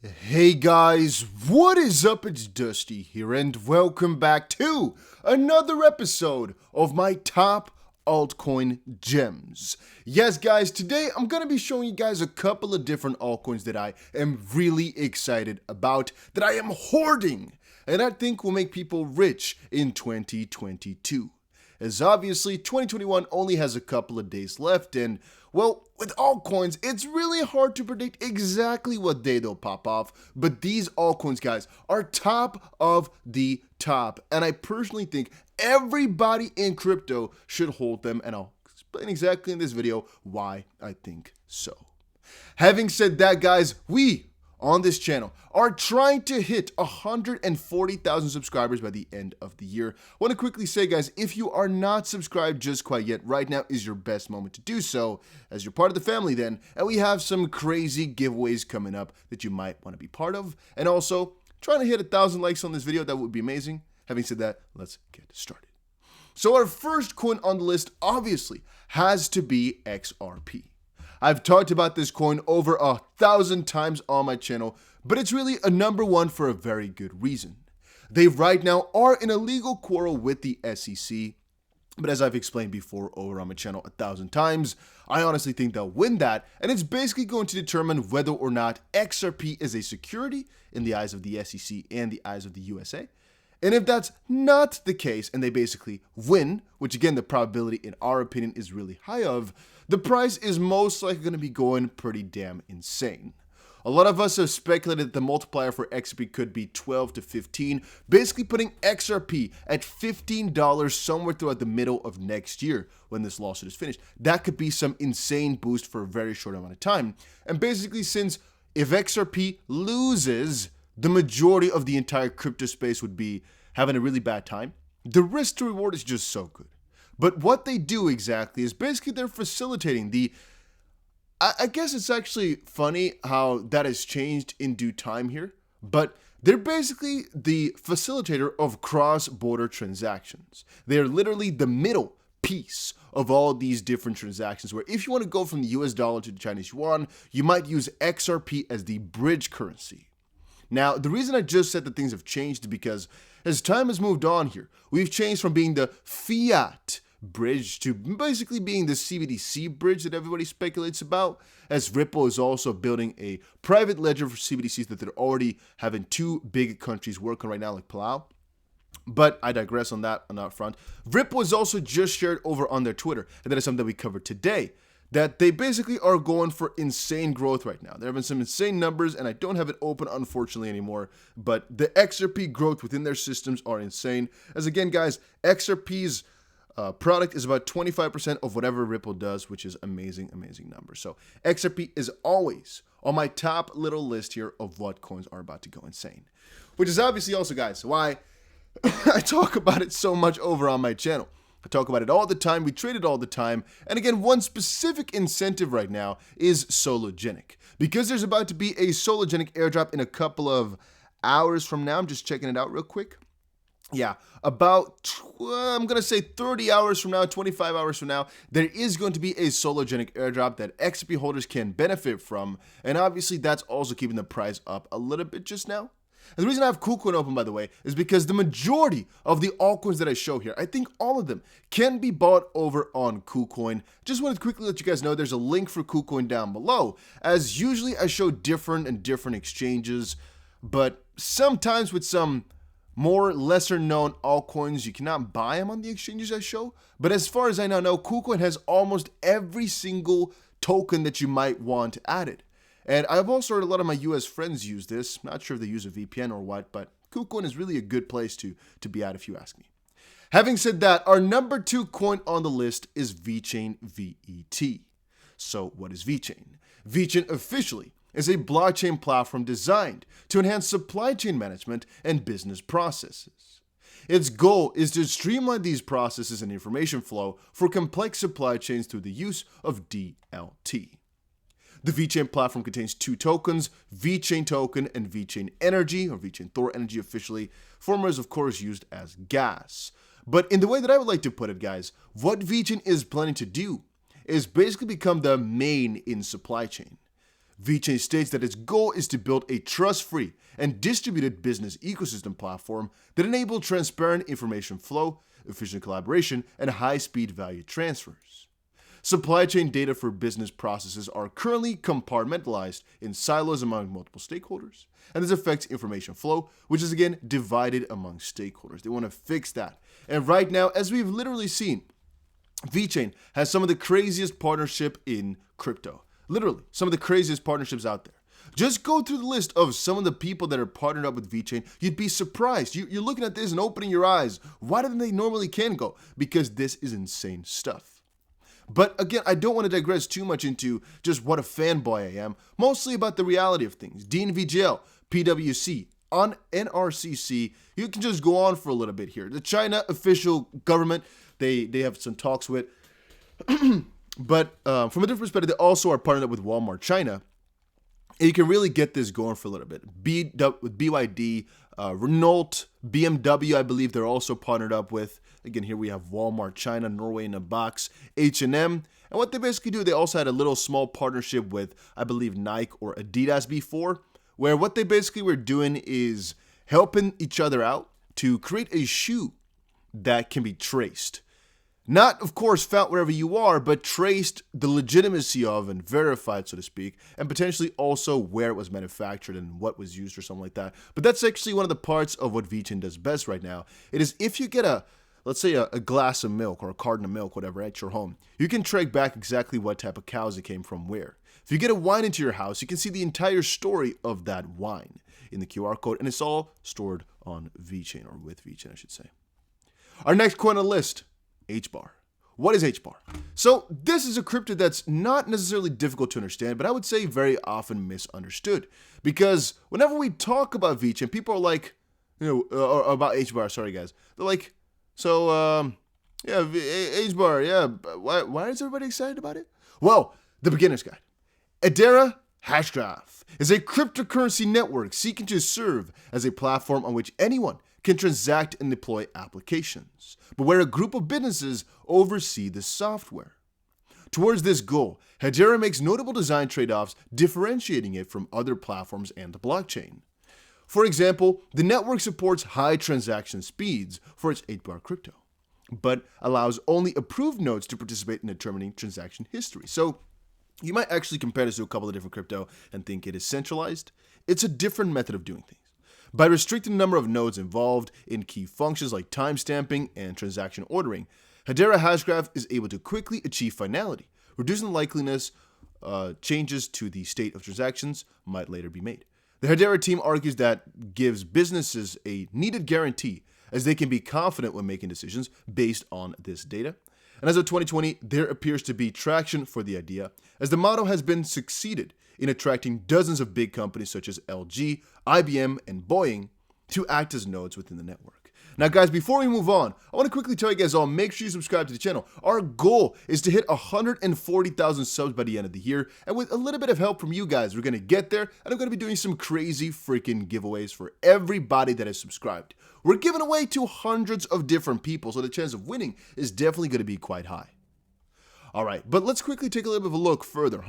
Hey guys, what is up? It's Dusty here and welcome back to another episode of my top altcoin gems. Yes guys, today I'm going to be showing you guys a couple of different altcoins that I am really excited about, that I am hoarding, and I think will make people rich in 2022. As obviously 2021 only has a couple of days left, and well, with altcoins, it's really hard to predict exactly what day they'll pop off, but these altcoins, guys, are top of the top, and I personally think everybody in crypto should hold them, and I'll explain exactly in this video why I think so. Having said that, guys, we on this channel are trying to hit 140,000 subscribers by the end of the year. I want to quickly say, guys, if you are not subscribed just quite yet, right now is your best moment to do so, as you're part of the family then, and we have some crazy giveaways coming up that you might want to be part of, and also trying to hit 1,000 likes on this video. That would be amazing. Having said that, let's get started. So our first coin on the list obviously has to be XRP. I've talked about this coin over 1,000 times on my channel, but it's really a number one for a very good reason. They right now are in a legal quarrel with the SEC, but as I've explained before over on my channel 1,000 times, I honestly think they'll win that, and it's basically going to determine whether or not XRP is a security in the eyes of the SEC and the eyes of the USA. And if that's not the case, and they basically win, which again, the probability in our opinion is really high of, the price is most likely going to be going pretty damn insane. A lot of us have speculated that the multiplier for XRP could be 12 to 15, basically putting XRP at $15 somewhere throughout the middle of next year when this lawsuit is finished. That could be some insane boost for a very short amount of time. And basically, since if XRP loses, the majority of the entire crypto space would be having a really bad time, the risk to reward is just so good. But what they do exactly is basically they're facilitating I guess it's actually funny how that has changed in due time here, but they're basically the facilitator of cross-border transactions. They're literally the middle piece of all these different transactions, where if you want to go from the US dollar to the Chinese yuan, you might use XRP as the bridge currency. Now, the reason I just said that things have changed is because as time has moved on here, we've changed from being the fiat bridge to basically being the CBDC bridge that everybody speculates about, as Ripple is also building a private ledger for CBDCs that they're already having two big countries working right now, like Palau. But I digress on that front. Ripple is also just shared over on their Twitter, and that is something that we covered today, that they basically are going for insane growth right now. There have been some insane numbers, and I don't have it open, unfortunately, anymore, but the XRP growth within their systems are insane. As again, guys, XRP's product is about 25% of whatever Ripple does, which is amazing, amazing number. So XRP is always on my top little list here of what coins are about to go insane, which is obviously also, guys, why I talk about it so much over on my channel. I talk about it all the time, we trade it all the time, and again, one specific incentive right now is Sologenic. Because there's about to be a Sologenic airdrop in a couple of hours from now, I'm just checking it out real quick. Yeah, about, I'm going to say 30 hours from now, 25 hours from now, there is going to be a Sologenic airdrop that XRP holders can benefit from, and obviously that's also keeping the price up a little bit just now. And the reason I have KuCoin open, by the way, is because the majority of the altcoins that I show here, I think all of them can be bought over on KuCoin. Just wanted to quickly let you guys know there's a link for KuCoin down below, as usually I show different exchanges, but sometimes with some more lesser known altcoins, you cannot buy them on the exchanges I show. But as far as I now know, KuCoin has almost every single token that you might want added. And I've also heard a lot of my US friends use this. Not sure if they use a VPN or what, but KuCoin is really a good place to be at if you ask me. Having said that, our number 2 coin on the list is VeChain VET. So what is VeChain? VeChain officially is a blockchain platform designed to enhance supply chain management and business processes. Its goal is to streamline these processes and information flow for complex supply chains through the use of DLT. The VeChain platform contains 2 tokens, VeChain Token and VeChain Energy, or VeChain Thor Energy officially. Former is of course used as gas. But in the way that I would like to put it, guys, what VeChain is planning to do is basically become the main in supply chain. VeChain states that its goal is to build a trust-free and distributed business ecosystem platform that enables transparent information flow, efficient collaboration, and high-speed value transfers. Supply chain data for business processes are currently compartmentalized in silos among multiple stakeholders, and this affects information flow, which is again divided among stakeholders. They want to fix that. And right now, as we've literally seen, VeChain has some of the craziest partnership in crypto. Literally, some of the craziest partnerships out there. Just go through the list of some of the people that are partnered up with VeChain. You'd be surprised. You're looking at this and opening your eyes. Wider than they normally can go, because this is insane stuff. But again, I don't want to digress too much into just what a fanboy I am, mostly about the reality of things. DNVGL, PwC, on NRCC, you can just go on for a little bit here. The China official government, they have some talks with, but from a different perspective, they also are partnered up with Walmart China. And you can really get this going for a little bit. With BYD, Renault, BMW, I believe they're also partnered up with. Again, here we have Walmart China, Norway in a box, H&M. And what they basically do, they also had a little small partnership with, I believe, Nike or Adidas before, where what they basically were doing is helping each other out to create a shoe that can be traced. Not, of course, found wherever you are, but traced the legitimacy of and verified, so to speak, and potentially also where it was manufactured and what was used or something like that. But that's actually one of the parts of what VeChain does best right now. It is if you get let's say a glass of milk or a carton of milk, whatever, at your home, you can track back exactly what type of cows it came from where. If you get a wine into your house, you can see the entire story of that wine in the QR code, and it's all stored on VeChain, or with VeChain, I should say. Our next coin on the list, HBAR. What is HBAR? So this is a crypto that's not necessarily difficult to understand, but I would say very often misunderstood. Because whenever we talk about VeChain, people are like, or about HBAR, sorry guys. They're like, so, yeah, HBAR, yeah, why is everybody excited about it? Well, the beginner's guide. Hedera Hashgraph is a cryptocurrency network seeking to serve as a platform on which anyone can transact and deploy applications, but where a group of businesses oversee the software. Towards this goal, Hedera makes notable design trade-offs, differentiating it from other platforms and the blockchain. For example, the network supports high transaction speeds for its HBAR crypto, but allows only approved nodes to participate in determining transaction history. So you might actually compare this to a couple of different crypto and think it is centralized. It's a different method of doing things. By restricting the number of nodes involved in key functions like timestamping and transaction ordering, Hedera Hashgraph is able to quickly achieve finality, reducing the likeliness changes to the state of transactions might later be made. The Hedera team argues that gives businesses a needed guarantee, as they can be confident when making decisions based on this data. And as of 2020, there appears to be traction for the idea, as the model has been succeeded in attracting dozens of big companies such as LG, IBM, and Boeing to act as nodes within the network. Now guys, before we move on, I want to quickly tell you guys all, make sure you subscribe to the channel. Our goal is to hit 140,000 subs by the end of the year, and with a little bit of help from you guys, we're going to get there, and I'm going to be doing some crazy freaking giveaways for everybody that is subscribed. We're giving away to hundreds of different people, so the chance of winning is definitely going to be quite high. Alright, but let's quickly take a little bit of a look further,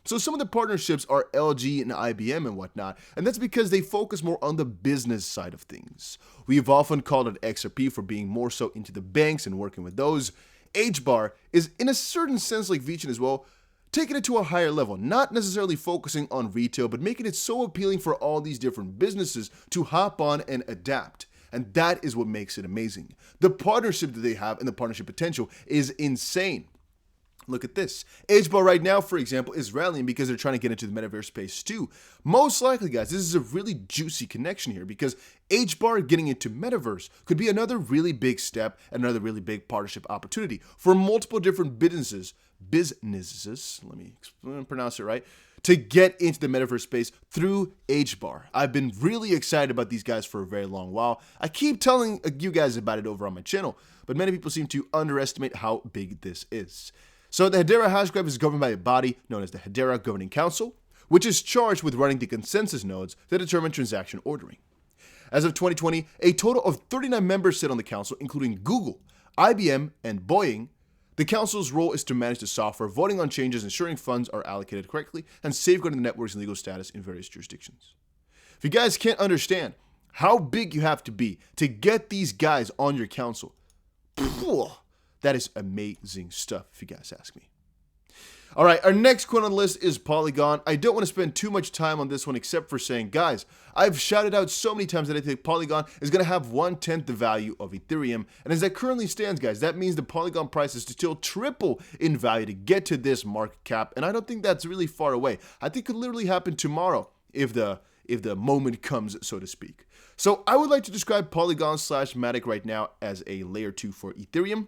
So some of the partnerships are LG and IBM and whatnot, and that's because they focus more on the business side of things. We've often called it XRP for being more so into the banks and working with those. HBAR is in a certain sense like VeChain as well, taking it to a higher level, not necessarily focusing on retail, but making it so appealing for all these different businesses to hop on and adapt. And that is what makes it amazing. The partnership that they have and the partnership potential is insane. Look at this. HBAR right now, for example, is rallying because they're trying to get into the metaverse space too. Most likely, guys, this is a really juicy connection here because HBAR getting into metaverse could be another really big step and another really big partnership opportunity for multiple different businesses, let me pronounce it right, to get into the metaverse space through HBAR. I've been really excited about these guys for a very long while. I keep telling you guys about it over on my channel, but many people seem to underestimate how big this is. So the Hedera Hashgraph is governed by a body known as the Hedera Governing Council, which is charged with running the consensus nodes that determine transaction ordering. As of 2020, a total of 39 members sit on the council, including Google, IBM, and Boeing. The council's role is to manage the software, voting on changes, ensuring funds are allocated correctly, and safeguarding the network's legal status in various jurisdictions. If you guys can't understand how big you have to be to get these guys on your council, that is amazing stuff, if you guys ask me. All right, our next coin on the list is Polygon. I don't want to spend too much time on this one except for saying, guys, I've shouted out so many times that I think Polygon is going to have 1/10 the value of Ethereum. And as that currently stands, guys, that means the Polygon price is to still triple in value to get to this market cap. And I don't think that's really far away. I think it could literally happen tomorrow if the moment comes, so to speak. So I would like to describe Polygon / Matic right now as a layer 2 for Ethereum.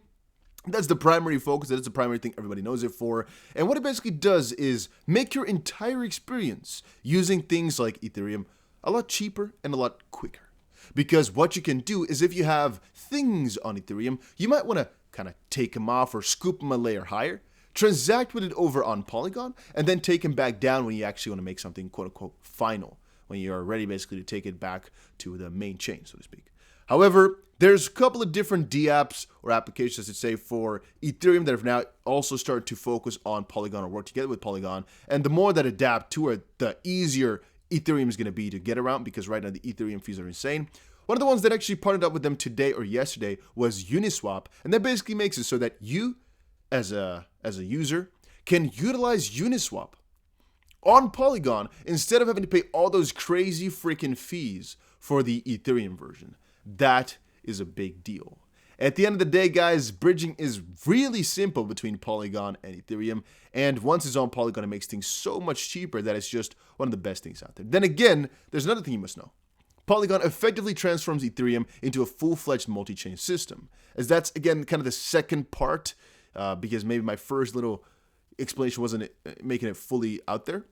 That's the primary focus. That's the primary thing everybody knows it for. And what it basically does is make your entire experience using things like Ethereum a lot cheaper and a lot quicker. Because what you can do is if you have things on Ethereum, you might want to kind of take them off or scoop them a layer higher, transact with it over on Polygon, and then take them back down when you actually want to make something quote unquote final, when you're ready basically to take it back to the main chain, so to speak. However, there's a couple of different dApps or applications, I should say, for Ethereum that have now also started to focus on Polygon or work together with Polygon. And the more that adapt to it, the easier Ethereum is going to be to get around, because right now the Ethereum fees are insane. One of the ones that actually partnered up with them today or yesterday was Uniswap. And that basically makes it so that you, as a user, can utilize Uniswap on Polygon instead of having to pay all those crazy freaking fees for the Ethereum version. That is a big deal. At the end of the day, guys, bridging is really simple between Polygon and Ethereum. And once it's on Polygon, it makes things so much cheaper that it's just one of the best things out there. Then again, there's another thing you must know. Polygon effectively transforms Ethereum into a full-fledged multi-chain system. As that's, again, kind of the second part, because maybe my first little explanation wasn't making it fully out there.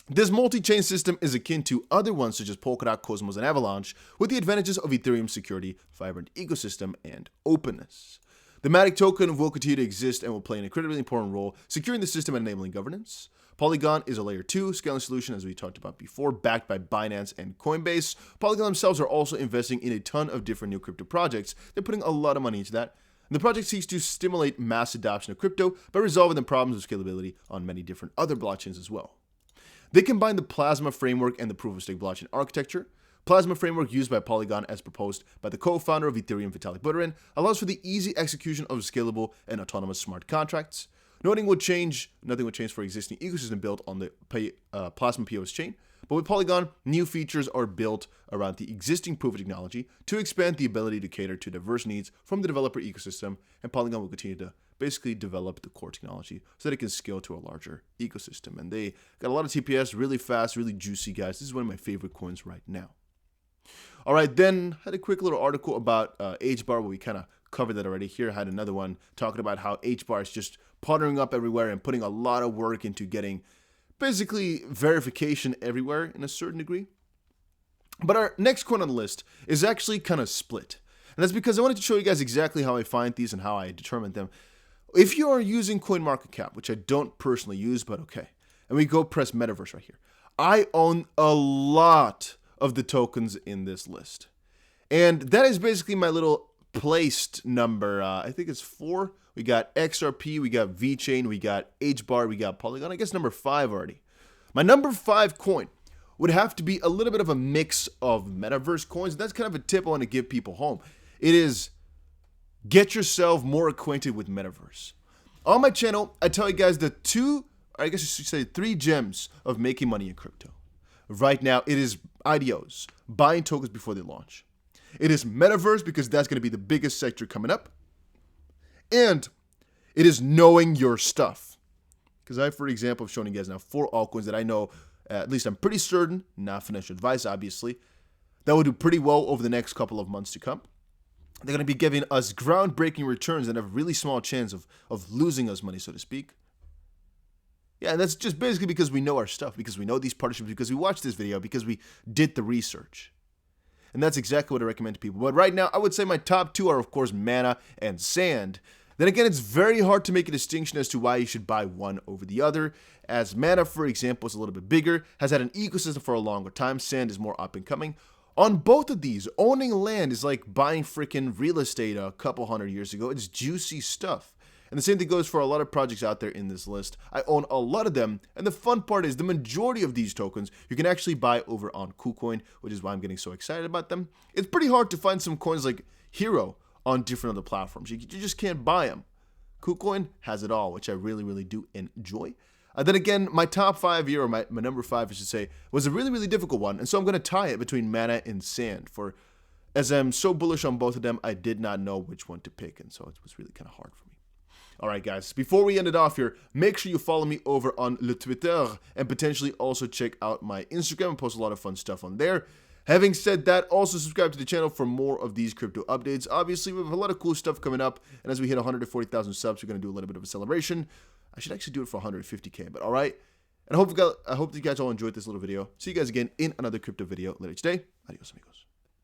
This multi-chain system is akin to other ones such as Polkadot, Cosmos, and Avalanche, with the advantages of Ethereum's security, vibrant ecosystem, and openness. The Matic token will continue to exist and will play an incredibly important role securing the system and enabling governance. Polygon is a layer 2 scaling solution, as we talked about before, backed by Binance and Coinbase. Polygon themselves are also investing in a ton of different new crypto projects. They're putting a lot of money into that. And the project seeks to stimulate mass adoption of crypto by resolving the problems of scalability on many different other blockchains as well. They combine the Plasma framework and the proof-of-stake blockchain architecture. Plasma framework, used by Polygon as proposed by the co-founder of Ethereum, Vitalik Buterin, allows for the easy execution of scalable and autonomous smart contracts. Nothing will change for existing ecosystem built on the Plasma POS chain, but with Polygon, new features are built around the existing proof of technology to expand the ability to cater to diverse needs from the developer ecosystem, and Polygon will continue to basically develop the core technology so that it can scale to a larger ecosystem. And they got a lot of TPS, really fast, really juicy, guys. This is one of my favorite coins right now. All right, then I had a quick little article about HBAR, where we kind of covered that already. Here I had another one talking about how HBAR is just partnering up everywhere and putting a lot of work into getting basically verification everywhere in a certain degree. But our next coin on the list is actually kind of split. And that's because I wanted to show you guys exactly how I find these and how I determine them. If you are using CoinMarketCap, which I don't personally use, but okay, and we go press Metaverse right here, I own a lot of the tokens in this list. And that is basically my little placed number. I think it's 4. We got XRP, we got VeChain, we got HBAR, we got Polygon. I guess number 5 already. My number 5 coin would have to be a little bit of a mix of Metaverse coins. That's kind of a tip I want to give people home. It is get yourself more acquainted with Metaverse. On my channel, I tell you guys the 3 gems of making money in crypto. Right now, it is IDOs, buying tokens before they launch. It is Metaverse, because that's going to be the biggest sector coming up. And it is knowing your stuff. Because I, for example, have shown you guys now 4 altcoins that I know, at least I'm pretty certain, not financial advice, obviously, that will do pretty well over the next couple of months to come. They're going to be giving us groundbreaking returns and have a really small chance of losing us money, so to speak. Yeah, and that's just basically because we know our stuff, because we know these partnerships, because we watched this video, because we did the research. And that's exactly what I recommend to people. But right now, I would say my top 2 are, of course, Mana and Sand. Then again, it's very hard to make a distinction as to why you should buy one over the other, as Mana, for example, is a little bit bigger, has had an ecosystem for a longer time. Sand is more up and coming. On both of these, owning land is like buying freaking real estate a couple hundred years ago. It's juicy stuff. And the same thing goes for a lot of projects out there in this list. I own a lot of them, and the fun part is the majority of these tokens you can actually buy over on KuCoin, which is why I'm getting so excited about them. It's pretty hard to find some coins like Hero on different other platforms. You just can't buy them. KuCoin has it all, which I really do enjoy. Then again, my top 5 here, or my number 5, I should say, was a really difficult one, and so I'm going to tie it between Mana and Sand. As I'm so bullish on both of them, I did not know which one to pick, and so it was really kind of hard for me. Alright guys, before we end it off here, make sure you follow me over on Le Twitter, and potentially also check out my Instagram. I post a lot of fun stuff on there. Having said that, also subscribe to the channel for more of these crypto updates. Obviously, we have a lot of cool stuff coming up, and as we hit 140,000 subs, we're going to do a little bit of a celebration. I should actually do it for 150K, but alright. And I hope you guys all enjoyed this little video. See you guys again in another crypto video later today. Adios, amigos.